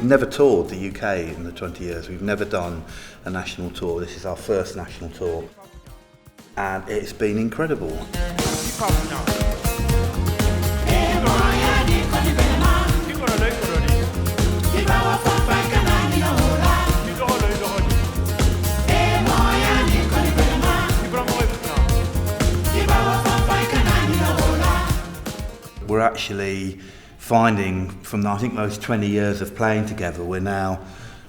never toured the UK in the 20 years. We've never done a national tour. This is our first national tour, and it's been incredible. We're actually finding from I think those 20 years of playing together,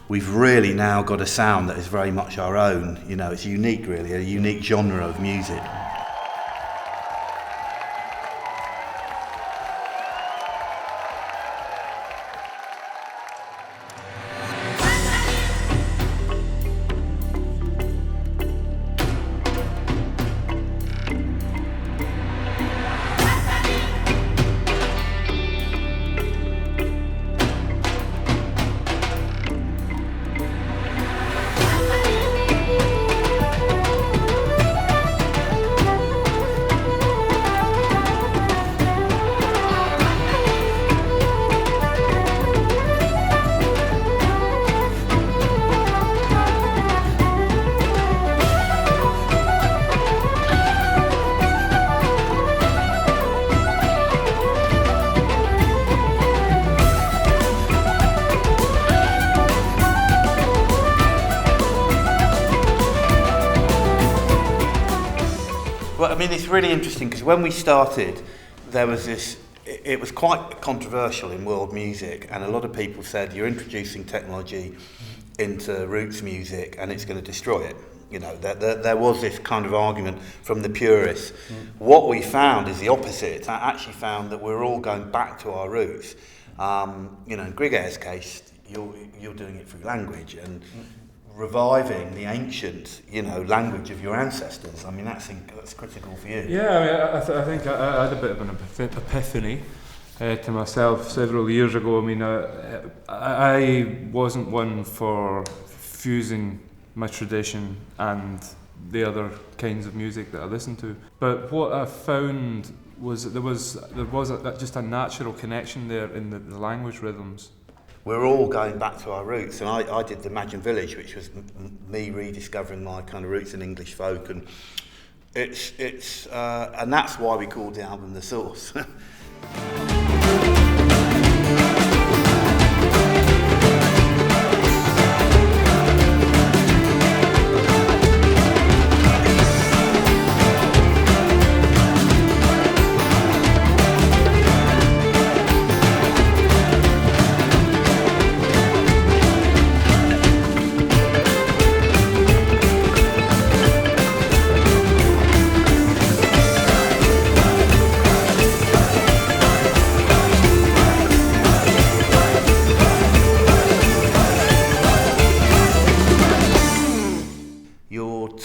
we've really now got a sound that is very much our own. You know, it's unique, really, a unique genre of music. Well, I mean, it's really interesting because when we started, there was this, it was quite controversial in world music, and a lot of people said, you're introducing technology into roots music and it's going to destroy it. You know, there was this kind of argument from the purists. What we found is the opposite. I actually found that we're all going back to our roots. You know, in Griget's case, you're doing it through language and reviving the ancient, you know, language of your ancestors. I mean, that's critical for you. Yeah, I mean, I think I had a bit of an epiphany to myself several years ago. I mean, I wasn't one for fusing my tradition and the other kinds of music that I listened to. But what I found was that there was just a natural connection there in the language rhythms. We're all going back to our roots, and I did the Imagine Village, which was me rediscovering my kind of roots in English folk, and it's and that's why we called the album The Source.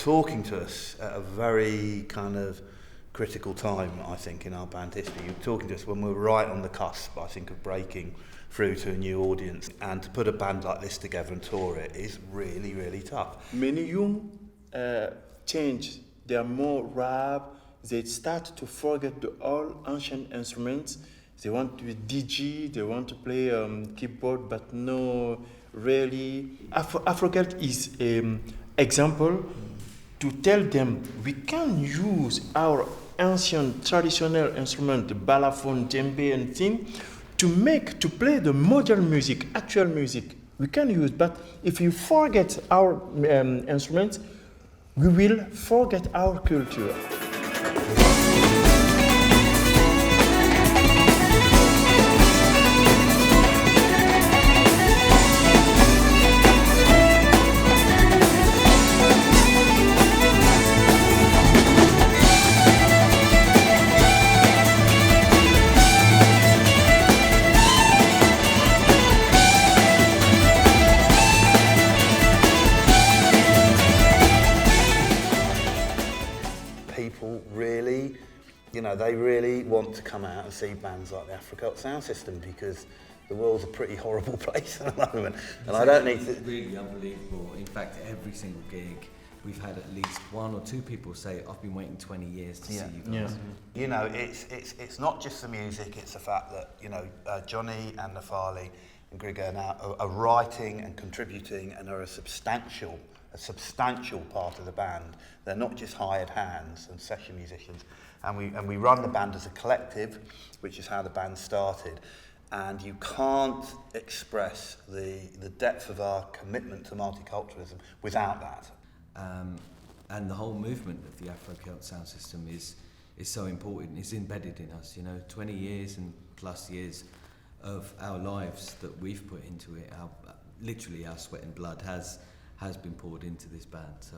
Talking to us at a very kind of critical time, I think, in our band history. You're talking to us when we're right on the cusp, I think, of breaking through to a new audience. And to put a band like this together and tour it is really, really tough. Many young change. They are more rap. They start to forget the old ancient instruments. They want to be DJ, they want to play keyboard, but no, really. Afro Celt is an example to tell them we can use our ancient traditional instrument, the balafon, djembe and thing, to play the modern music, actual music. We can use, but if you forget our instruments, we will forget our culture. People really, you know, they really want to come out and see bands like the Afro Celt sound system because the world's a pretty horrible place at the moment, and I don't need to. It's really unbelievable. In fact, every single gig, we've had at least one or two people say, "I've been waiting 20 years to see you guys." You know, it's not just the music; it's the fact that, you know, Johnny and Nafali, and Grigor now are writing and contributing and are a substantial part of the band. They're not just hired hands and session musicians. And we run the band as a collective, which is how the band started. And you can't express the depth of our commitment to multiculturalism without that. And the whole movement of the Afro Celt sound system is so important. It's embedded in us. 20 years and plus years of our lives that we've put into it. Literally, our sweat and blood has been poured into this band. So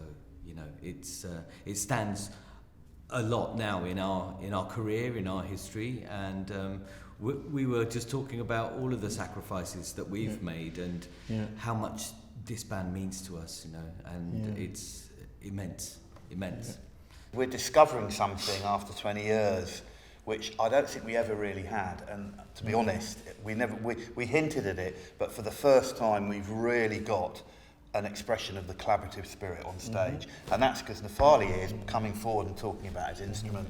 it stands a lot now in our career, in our history, and we were just talking about all of the sacrifices that we've made and how much this band means to us, and it's immense. We're discovering something after 20 years, which I don't think we ever really had, and to be honest, we hinted at it, but for the first time we've really got an expression of the collaborative spirit on stage, and that's because Nafali is coming forward and talking about his instrument.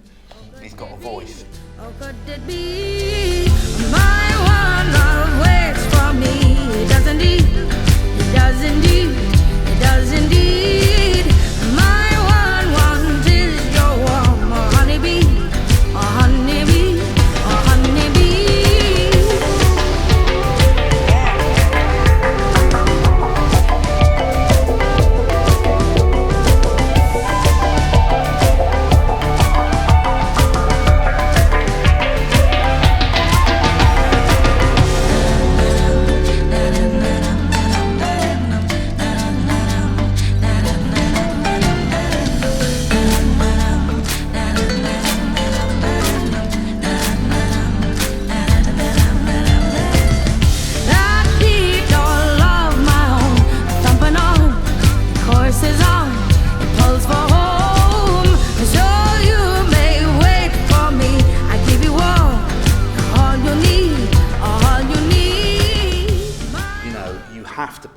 He's got a voice. Oh, could it be my one love waits for me? It does indeed, it does indeed, it does indeed. My one want is your warm honeybee, a honeybee, a honeybee.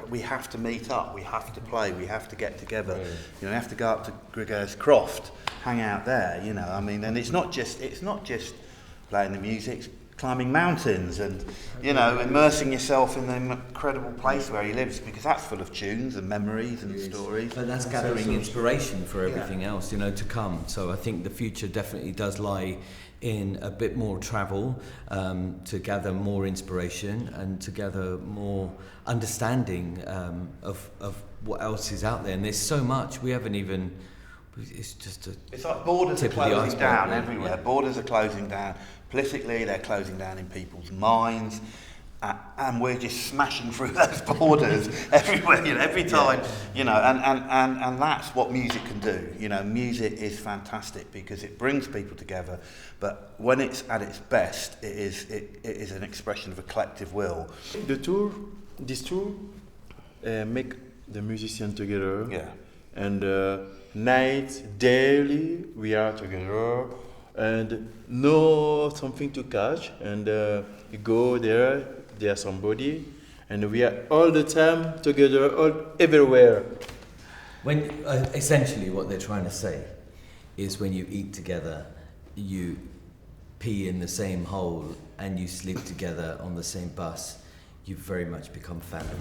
We have to meet up, we have to play, we have to get together. We have to go up to Grigor's Croft, hang out there, and it's not just playing the music, it's climbing mountains and, immersing yourself in the incredible place where he lives, because that's full of tunes and memories and stories. But that's gathering inspiration for everything else, to come. So I think the future definitely does lie in a bit more travel, to gather more inspiration and to gather more understanding of what else is out there. And there's so much we haven't even. It's like borders are closing down everywhere. Yeah. Borders are closing down politically. They're closing down in people's minds. And we're just smashing through those borders everywhere, every time, and that's what music can do. Music is fantastic because it brings people together, but when it's at its best, it is an expression of a collective will. This tour, make the musicians together. Yeah. And night, daily, we are together, and know something to catch, and you go there. There's somebody, and we are all the time together, everywhere. When essentially what they're trying to say is when you eat together, you pee in the same hole, and you sleep together on the same bus, you very much become family.